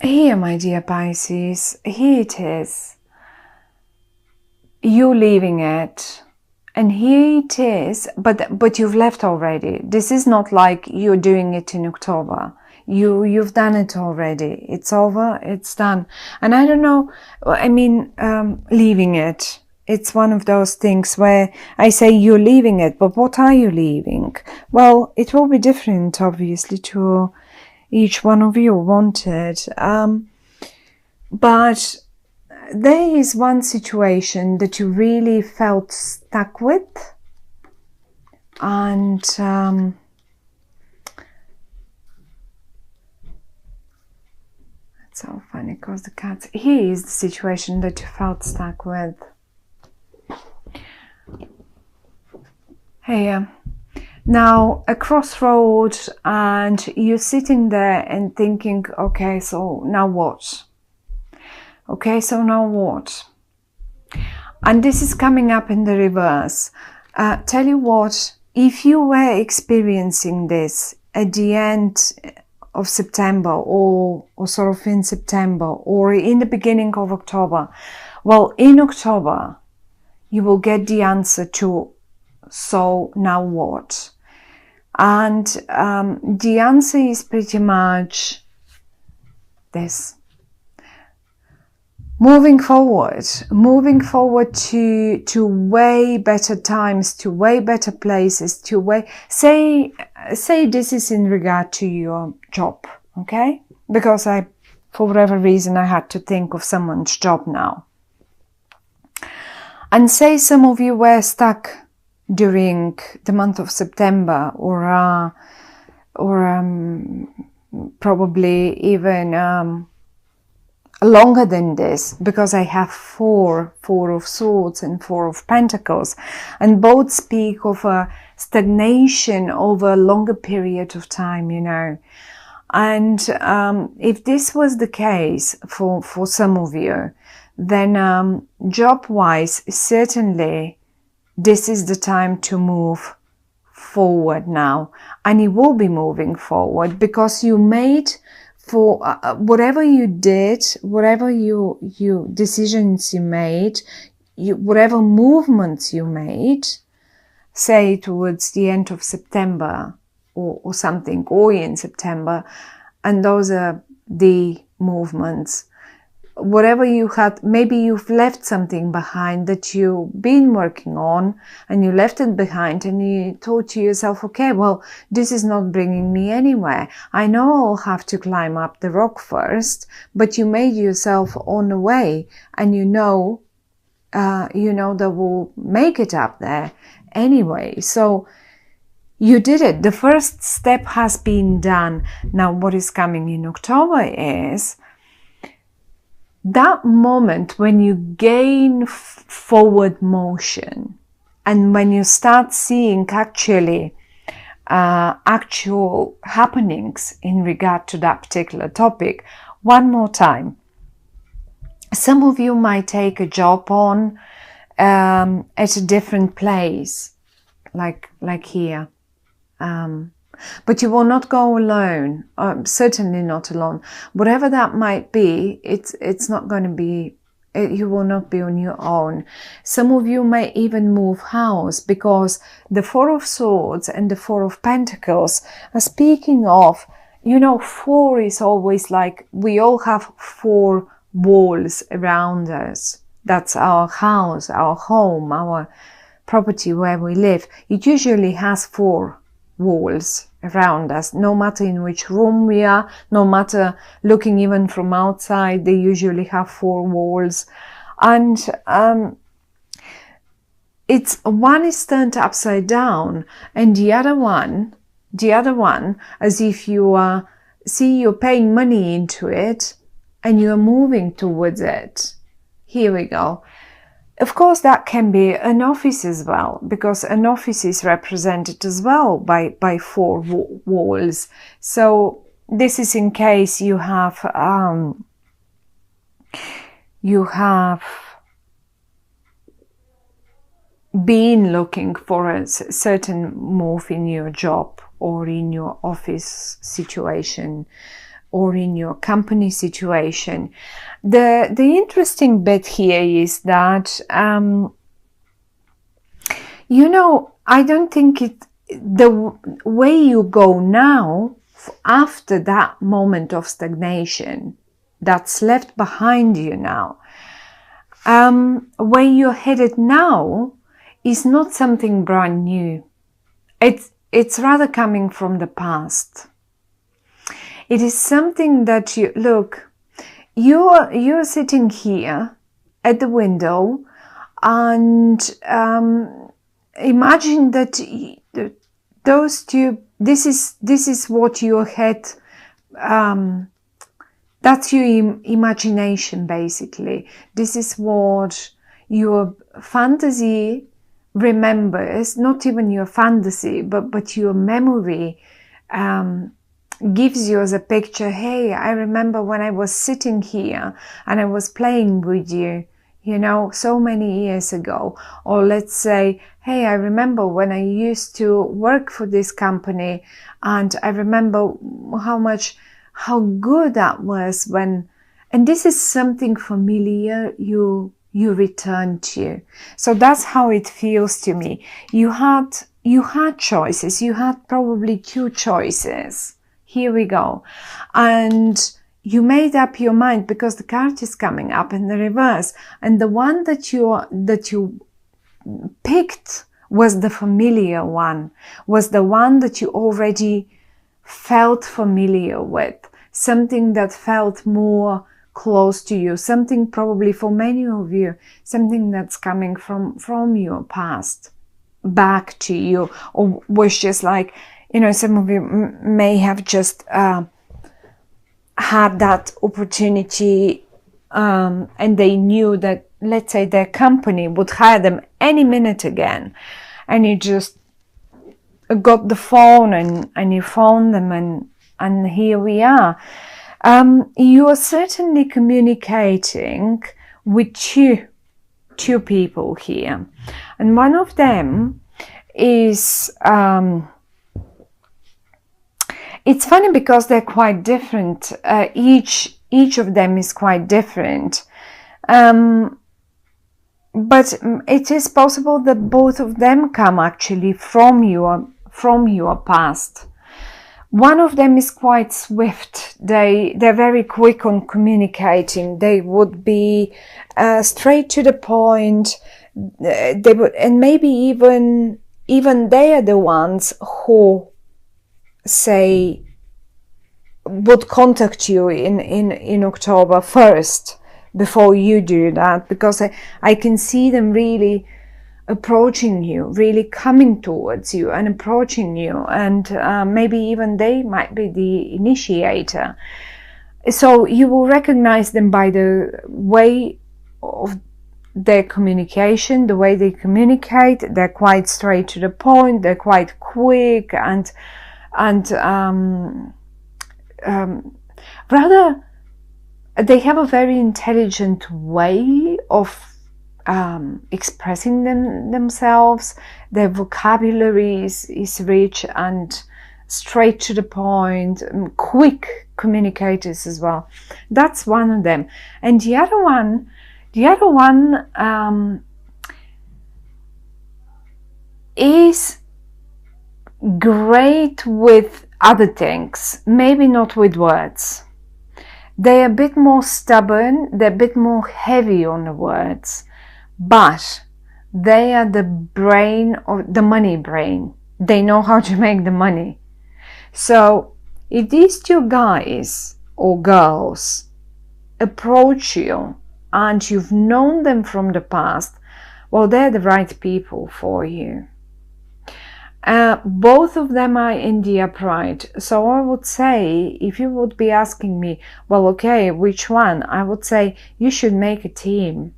Here, my dear Pisces, here it is. You leaving it. And here it is, but you've left already. This is not like you're doing it in October. You've done it already. It's over, it's done. And I don't know, I mean, leaving it. It's one of those things where I say you're leaving it, but what are you leaving? Well, it will be different, obviously, to each one of you wanted. But there is one situation that you really felt stuck with, and it's so funny because the cats. Here is the situation that you felt stuck with. Here, now a crossroad, and you're sitting there and thinking, okay, so now what? Okay, so now what? And this is coming up in the reverse. Tell you what, if you were experiencing this at the end of September or sort of in September or in the beginning of October, well, in October, you will get the answer to, so now what? And the answer is pretty much this. Moving forward to way better times, to way better places, to way, say this is in regard to your job, okay? Because for whatever reason, I had to think of someone's job now. And say some of you were stuck during the month of September or probably even longer than this, because I have four of swords and 4 of pentacles, and both speak of a stagnation over a longer period of time, you know. And if this was the case for some of you, then job-wise, certainly this is the time to move forward now, and you will be moving forward because you made for whatever you did, whatever you decisions you made, whatever movements you made, say towards the end of September or something, or in September, and those are the movements. Whatever you had, maybe you've left something behind that you've been working on, and you left it behind and you thought to yourself, okay, well, this is not bringing me anywhere. I know I'll have to climb up the rock first, but you made yourself on the way, and you know that will make it up there anyway. So you did it. The first step has been done. Now what is coming in October is that moment when you gain forward motion, and when you start seeing actual happenings in regard to that particular topic. One more time. Some of you might take a job on at a different place, like here. But you will not go alone, certainly not alone. Whatever that might be, it's not going to be, you will not be on your own. Some of you may even move house, because the 4 of Swords and the 4 of Pentacles are speaking of, 4 is always like, we all have 4 walls around us. That's our house, our home, our property where we live. It usually has 4 walls around us, no matter in which room we are, no matter looking even from outside, they usually have 4 walls. And it's one is turned upside down, and the other one, as if you're paying money into it and you're moving towards it. Here we go. Of course, that can be an office as well, because an office is represented as well by 4 walls. So this is in case you have been looking for a certain move in your job or in your office situation, or in your company situation. The interesting bit here is that, you know, I don't think the way you go now, after that moment of stagnation that's left behind you now, where you're headed now is not something brand new. It's rather coming from the past. It is something that you're sitting here at the window, and imagine that those two, this is what your head, that's your imagination basically. This is what your fantasy remembers, not even your fantasy, but your memory gives you as a picture. Hey, I remember when I was sitting here and I was playing with you, you know, so many years ago. Or let's say, hey, I remember when I used to work for this company, and I remember how good that was when, and this is something familiar you return to. So that's how it feels to me. You had choices. You had probably two choices. Here we go. And you made up your mind, because the card is coming up in the reverse. And the one that you picked was the familiar one, was the one that you already felt familiar with, something that felt more close to you, something probably for many of you, something that's coming from your past back to you, or was just like, you know, some of you may have just had that opportunity, and they knew that, let's say, their company would hire them any minute again, and you just got the phone and you phoned them, and here we are. You are certainly communicating with two people here, and one of them is, it's funny because they're quite different. Each of them is quite different, but it is possible that both of them come actually from your past. One of them is quite swift. They're very quick on communicating. They would be straight to the point. They would, and maybe even they are the ones who, say, would contact you in October first, before you do that, because I can see them really approaching you, really coming towards you and approaching you, and maybe even they might be the initiator. So you will recognize them by the way of their communication, the way they communicate. They're quite straight to the point, they're quite quick, and rather, they have a very intelligent way of expressing themselves. Their vocabulary is rich and straight to the point, quick communicators as well. That's one of them. And the other one is great with other things, maybe not with words. They're a bit more stubborn, they're a bit more heavy on the words, but they are the brain, or the money brain. They know how to make the money. So if these two guys or girls approach you and you've known them from the past, well, they're the right people for you. Both of them are in the upright. So I would say, if you would be asking me, well, okay, which one? I would say you should make a team.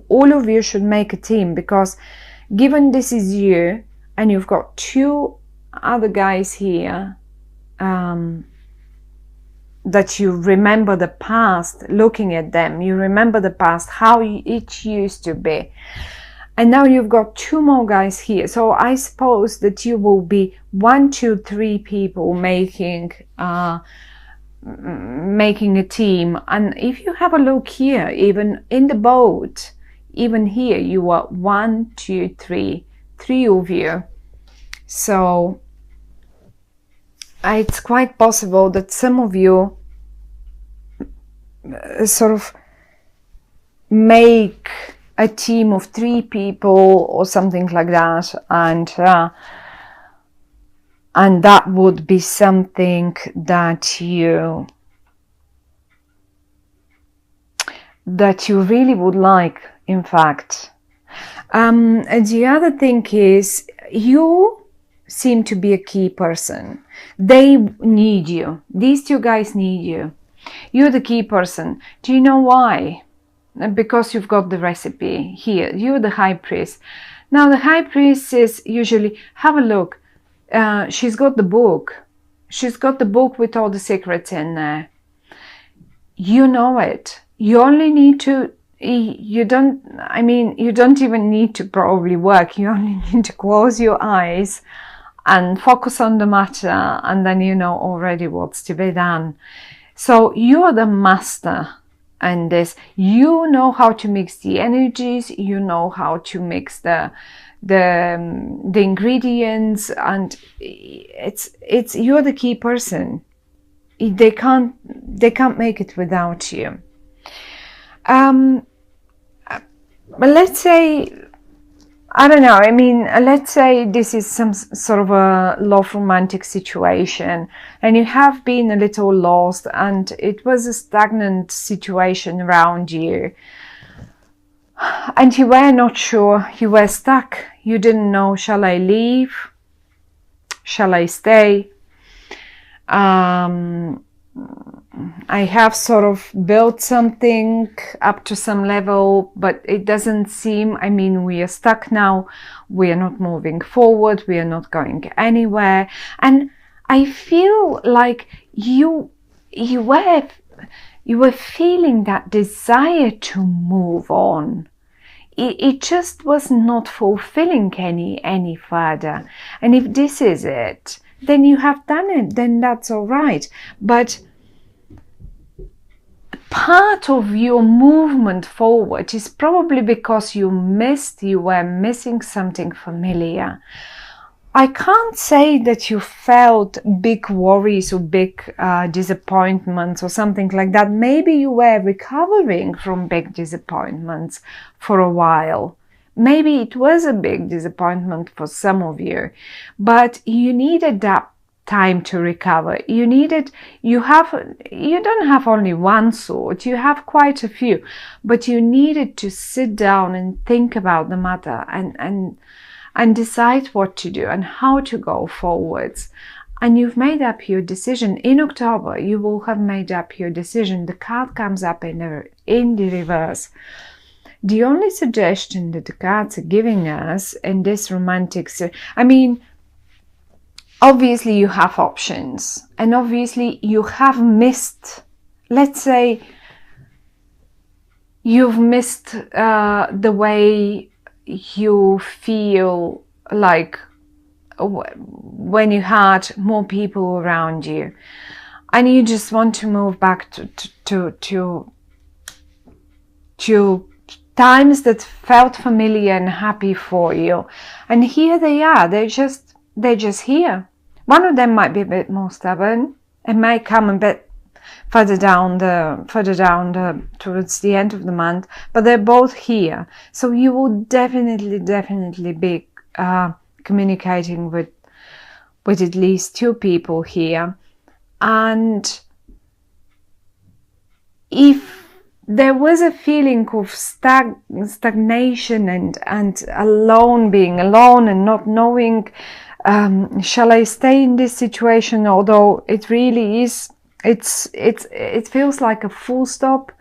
All of you should make a team, because given this is you and you've got two other guys here, that you remember the past, looking at them, you remember the past, how it used to be. And now you've got two more guys here. So I suppose that you will be 1, 2, 3 people making making a team. And if you have a look here, even in the boat, even here, you are 1, 2, 3, 3 of you. So it's quite possible that some of you sort of make a team of 3 people or something like that, and that would be something that you really would like, in fact. And the other thing is, you seem to be a key person. They need you. These 2 guys need you. You're the key person. Do you know why? Because you've got the recipe here. You're the high priest. Now the high priestess usually, have a look. She's got the book. She's got the book with all the secrets in there. You know it. You only need to, you don't even need to probably work. You only need to close your eyes and focus on the matter, and then you know already what's to be done. So you're the master in this. You know how to mix the energies. You know how to mix the ingredients, and it's you're the key person. They can't make it without you. But let's say, I don't know, I mean, let's say this is some sort of a love romantic situation, and you have been a little lost, and it was a stagnant situation around you, and you were not sure, you were stuck, you didn't know, shall I leave, shall I stay? I have sort of built something up to some level, but it doesn't seem, I mean, we are stuck now, we are not moving forward, we are not going anywhere. And I feel like you were feeling that desire to move on. It just was not fulfilling any further. And if this is it, then you have done it, then that's all right. But part of your movement forward is probably because you were missing something familiar. I can't say that you felt big worries or big disappointments or something like that. Maybe you were recovering from big disappointments for a while. Maybe it was a big disappointment for some of you, but you needed that time to recover. You don't have only one sword, you have quite a few, but you needed to sit down and think about the matter and decide what to do and how to go forwards. And you've made up your decision. In October, you will have made up your decision. The card comes up in the reverse. The only suggestion that the cards are giving us in this romantic, I mean, obviously you have options, and obviously you have missed, let's say, you've missed the way you feel like when you had more people around you, and you just want to move back to times that felt familiar and happy for you. And here they are, they're just here. One of them might be a bit more stubborn. It may come a bit further down towards the end of the month, but they're both here. So you will definitely be communicating with at least 2 people here. And if there was a feeling of stagnation and being alone and not knowing, shall I stay in this situation? Although it really is, it feels like a full stop.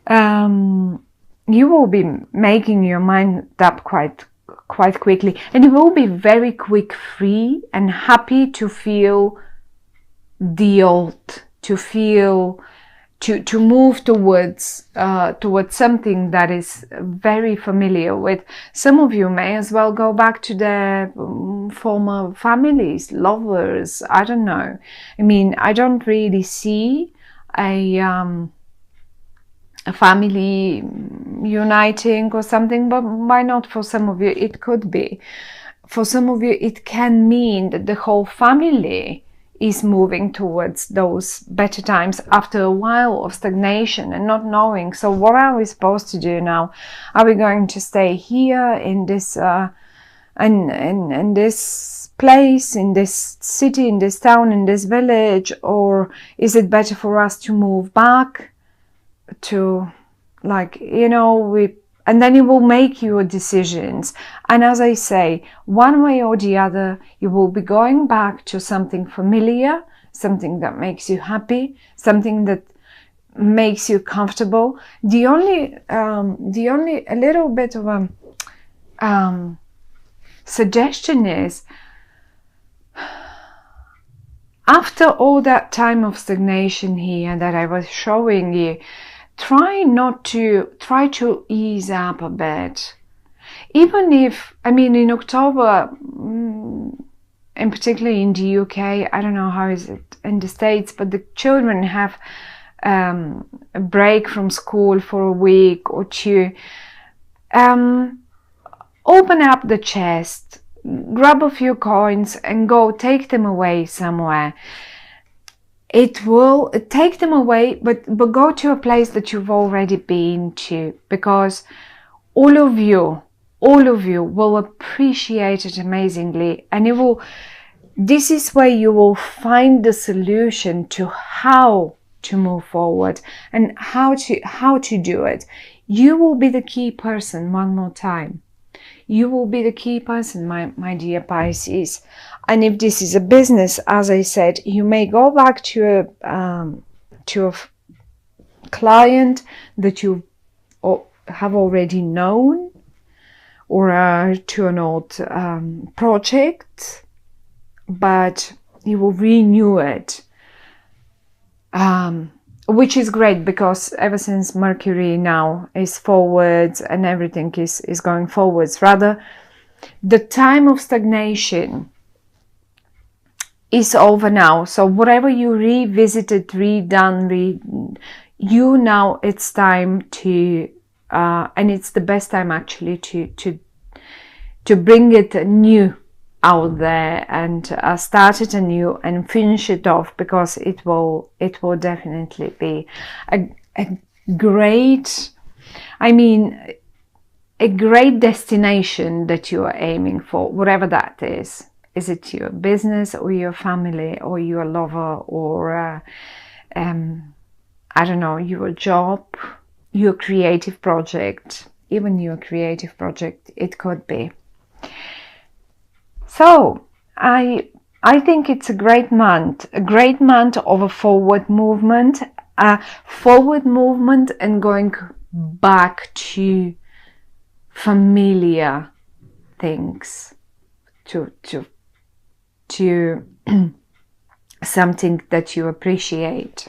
You will be making your mind up quite quickly, and you will be very free and happy to feel the old, to to move towards something that is very familiar with. Some of you may as well go back to their former families, lovers, I don't know. I mean, I don't really see a family uniting or something, but why not? For some of you it could be. For some of you it can mean that the whole family is moving towards those better times after a while of stagnation and not knowing. So what are we supposed to do now? Are we going to stay here in this in this place, in this city, in this town, in this village, or is it better for us to move back to, like, you know, and then you will make your decisions. And as I say, one way or the other, you will be going back to something familiar, something that makes you happy, something that makes you comfortable. The only a little bit of a suggestion is, after all that time of stagnation here that I was showing you, try to ease up a bit. Even if, I mean, in October, and particularly in the UK, I don't know how is it in the States, but the children have a break from school for a week or two. Open up the chest, grab a few coins and go take them away somewhere. It will take them away, but go to a place that you've already been to, because all of you will appreciate it amazingly, and this is where you will find the solution to how to move forward and how to do it. You will be the key person. One more time, you will be the key person, my dear Pisces. And if this is a business, as I said, you may go back to a client that you have already known, or to an old project, but you will renew it, which is great, because ever since Mercury now is forwards and everything is going forwards, rather, the time of stagnation is over now. So whatever you revisited, redone, you now, it's time to, and it's the best time actually to bring it new out there and start it anew and finish it off, because it will definitely be a great, I mean, a great destination that you are aiming for, whatever that is. Is it your business or your family or your lover, or I don't know, your job, your creative project, even your creative project, it could be. So I think it's a great month of a forward movement and going back to familiar things, to something that you appreciate.